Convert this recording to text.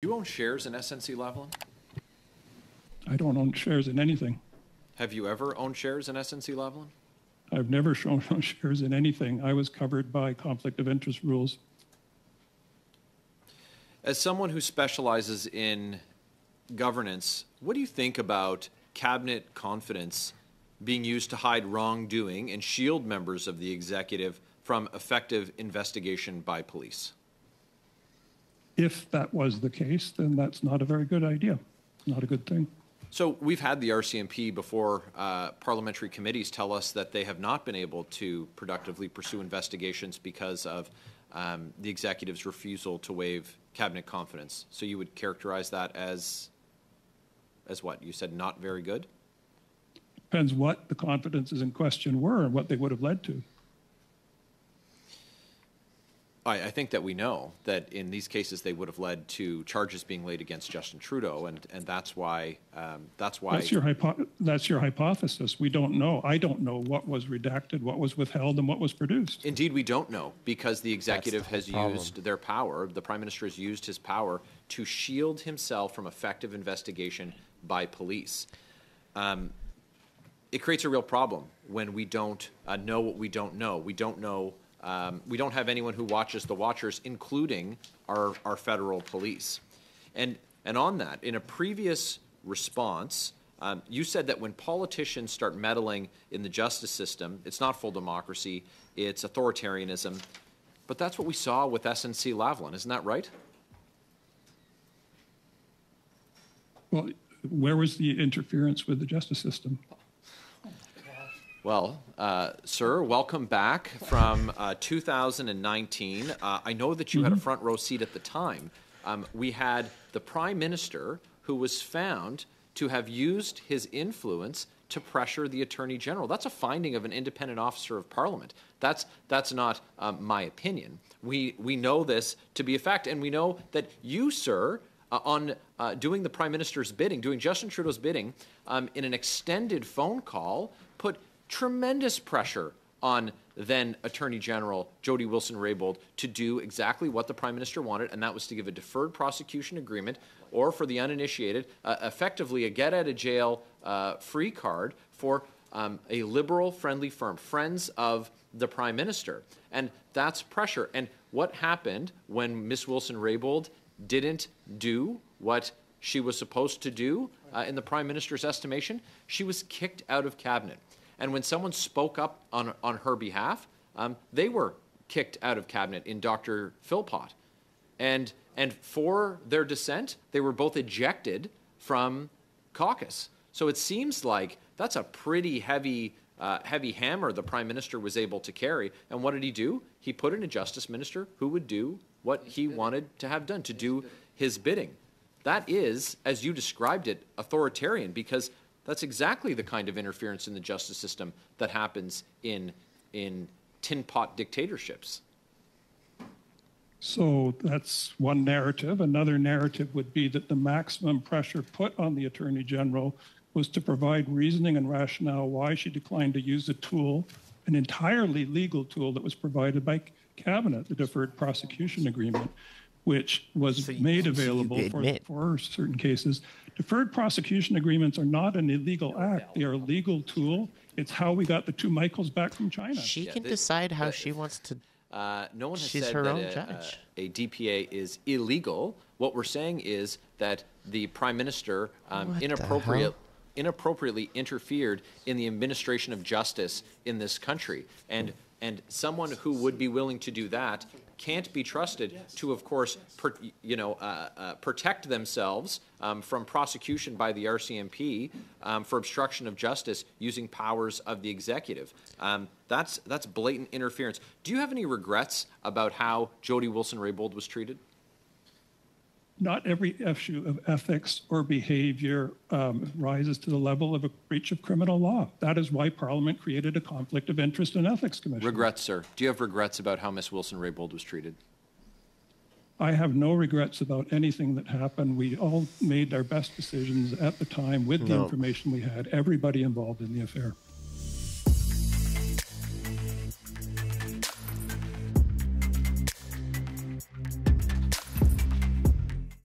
You own shares in SNC Lavalin? I don't own shares in anything. Have you ever owned shares in SNC Lavalin? I've never shown shares in anything. I was covered by conflict of interest rules. As someone who specializes in governance, what do you think about cabinet confidence being used to hide wrongdoing and shield members of the executive from effective investigation by police? If that was the case, then that's not a very good idea. Not a good thing. So we've had the RCMP before parliamentary committees tell us that they have not been able to productively pursue investigations because of the executive's refusal to waive cabinet confidence. So you would characterize that as what? You said not very good? Depends what the confidences in question were and what they would have led to. I think that we know that in these cases they would have led to charges being laid against Justin Trudeau, and that's why. That's your hypothesis. We don't know. I don't know what was redacted, what was withheld, and what was produced. Indeed, we don't know, because the executive has used their power. The Prime Minister has used his power to shield himself from effective investigation by police. It creates a real problem when we don't know what we don't know. We don't know. We don't have anyone who watches the watchers, including our federal police. And on that, in a previous response, you said that when politicians start meddling in the justice system, it's not full democracy, it's authoritarianism. But that's what we saw with SNC Lavalin, isn't that right? Well, where was the interference with the justice system? Well, sir, welcome back from 2019. I know that you had a front row seat at the time. We had the Prime Minister who was found to have used his influence to pressure the Attorney General. That's a finding of an independent officer of Parliament. That's not my opinion. We know this to be a fact, and we know that you, sir, on doing the Prime Minister's bidding, doing Justin Trudeau's bidding, in an extended phone call, put tremendous pressure on then Attorney General Jody Wilson-Raybould to do exactly what the Prime Minister wanted, and that was to give a deferred prosecution agreement, or for the uninitiated, effectively a get-out-of-jail free card for a liberal-friendly firm, friends of the Prime Minister. And that's pressure. And what happened when Ms. Wilson-Raybould didn't do what she was supposed to do in the Prime Minister's estimation? She was kicked out of Cabinet. And when someone spoke up on her behalf, they were kicked out of Cabinet in Dr. Philpott. And for their dissent, they were both ejected from caucus. So it seems like that's a pretty heavy hammer the Prime Minister was able to carry. And what did he do? He put in a Justice Minister who would do what he wanted to have done, to do his bidding. That is, as you described it, authoritarian, because that's exactly the kind of interference in the justice system that happens in tin pot dictatorships. So that's one narrative. Another narrative would be that the maximum pressure put on the Attorney General was to provide reasoning and rationale why she declined to use a tool, an entirely legal tool that was provided by Cabinet, the Deferred Prosecution Agreement, which was made available for certain cases. Deferred prosecution agreements are not an illegal act. They are a legal tool. It's how we got the two Michaels back from China. She can decide how she wants to. No one has She's said her that own judge. A DPA is illegal. What we're saying is that the Prime Minister inappropriately interfered in the administration of justice in this country. And someone who would be willing to do that can't be trusted to, of course, protect themselves from prosecution by the RCMP for obstruction of justice using powers of the executive. That's blatant interference. Do you have any regrets about how Jody Wilson-Raybould was treated? Not every issue of ethics or behavior rises to the level of a breach of criminal law. That is why Parliament created a Conflict of Interest and Ethics Commission. Regrets, sir. Do you have regrets about how Ms. Wilson-Raybould was treated? I have no regrets about anything that happened. We all made our best decisions at the time with the information we had, everybody involved in the affair.